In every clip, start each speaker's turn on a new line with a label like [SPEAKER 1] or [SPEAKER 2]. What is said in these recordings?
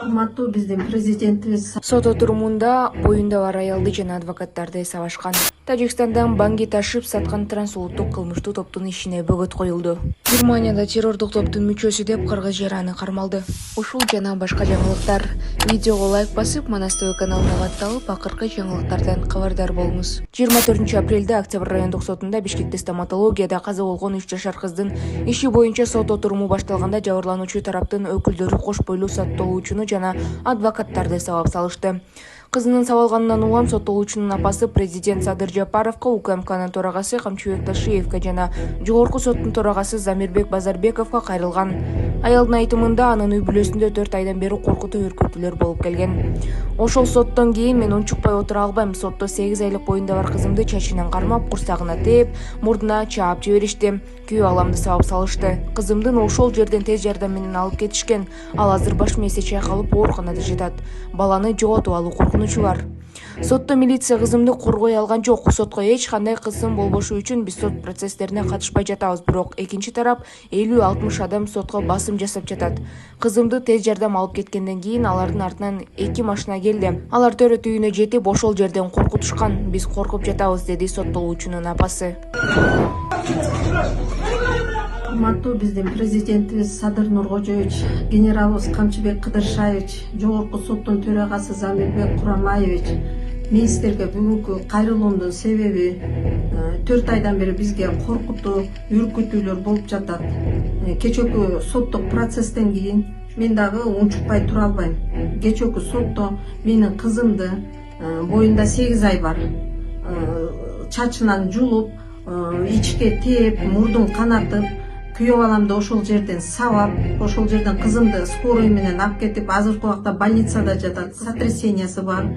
[SPEAKER 1] Урматтуу биздин президентибиз
[SPEAKER 2] Сот отурумунда боюнда бар аялды жана адвокаттарды эс алышкан. Тажикстандан банги ташып саткан трансулуттук кылмыштуу топтун ишине бөгөт коюлду. Германияда террордук топтун мүчөсү деп кыргыз жараны кармалды. Ушул жана башка жаңылыктар видеого лайк басып, Манас ТВ каналына катталып, акыркы жаңылыктардан кабардар болуңуз. 24 апрелде Октябрь райондук сотунда Бишкекте стоматологияда каза болгон 3 жашар кыздын иши боюнча сот отуруму башталганда жабырлануучу тараптын өкүлдөрү кош бойлуу соттолуучуну жана адвокаттарды сабап салышты. Кызынын сабалганынан улам соттолуучунун апасы президент Садыр Жапаровго, УКМКнын төрагасы Камчыбек Ташиевге жана жогорку соттун төрагасы Замирбек Базарбековго кайрылган. Аялдын айтымында анын үй бүлөсүндө 4 айдан бери коркутуу үркүтүүлөр болуп келген. Ошол соттон кийин мен унчукпай отура албайм. Сотто 8 айлык боюнда бар кызымды чачынан кармап, курсагына тээп, мурдуна чаап жиберишти. Күйөө аламды сабап салышты. Кызымдын ошол жерден тез жардам менен алып кетишкен. Ал азыр баш мээси чайкалып ооруканада жатат. Баланы жоготуп алуу коркунучу бар. Сотто милиция кызымды коргой алган жок. Сотко эч кандай кысым болбошу үчүн биз сот процесстерине катышпай жатабыз. Бирок экинчи тарап 50-60 адам сотко басым жасап жатат. Кызымды тез жардам алып кеткенден кийин алардын артынан 2 машина келди. Алар төрөт үйүнө жетип, ошол жерден коркутушкан. Биз коркуп жатабыз, деди соттолуучунун апасы.
[SPEAKER 1] урматтуу биздин президентибиз Садыр Нуркожоевич, генералыбыз Камчыбек Кыдыршаевич, жогорку соттун төрагасы Замирбек Курамаевич, мен силерге бүгүнкү кайрылуумдун себеби 4 айдан бери бизге коркутуу, үркүтүүлөр болуп жатат. Кечээкү соттук процесстен кийин мен дагы унчукпай тура албайм. Кечээкү сотто менин кызымды боюнда 8 ай бар, чачынан жулуп, ичке тээп, мурдун канатып, күйөө баламды ошол жерден сабап, ошол жерден кызымды скорый менен алып кетип, азыркы убакта больницада жатат, сотрясениясы бар.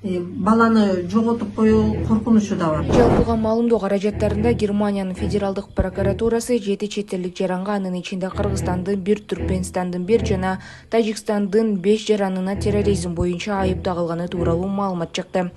[SPEAKER 1] Баланы жоготуп коюу коркунучу да бар.
[SPEAKER 2] Жалпыга маалымдоо каражаттарында Германиянын федералдык прокуратурасы 7 чет элдик жаранга, анын ичинде Кыргызстандын 1, Түркмөнстандын 1 жана Тажикстандын 5 жаранына терроризм боюнча айып тагылганы тууралуу маалымат чыкты.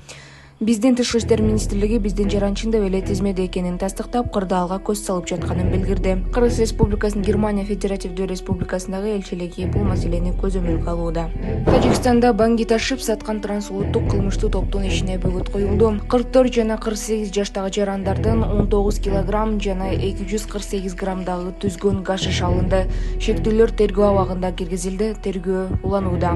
[SPEAKER 2] Биздин Тышкы иштер министрлиги биздин жаран чындап эле тизмеде экенин тастыктап, кырдаалга көз салып жатканын билдирди. Кыргыз Республикасынын Германия Федеративдүү Республикасындагы элчилиги бул маселени көзөмөлгө алууда. Тажикстанда банги ташып саткан трансулуттук кылмыштуу топтун ишине бөгөт коюлду. 44 жана 48 жаштагы жарандардын 19 килограмм жана 248 граммдагы түзгөн гашиш алынды. Шектүүлөр тергөө абагында киргизилди. Тергөө уланууда.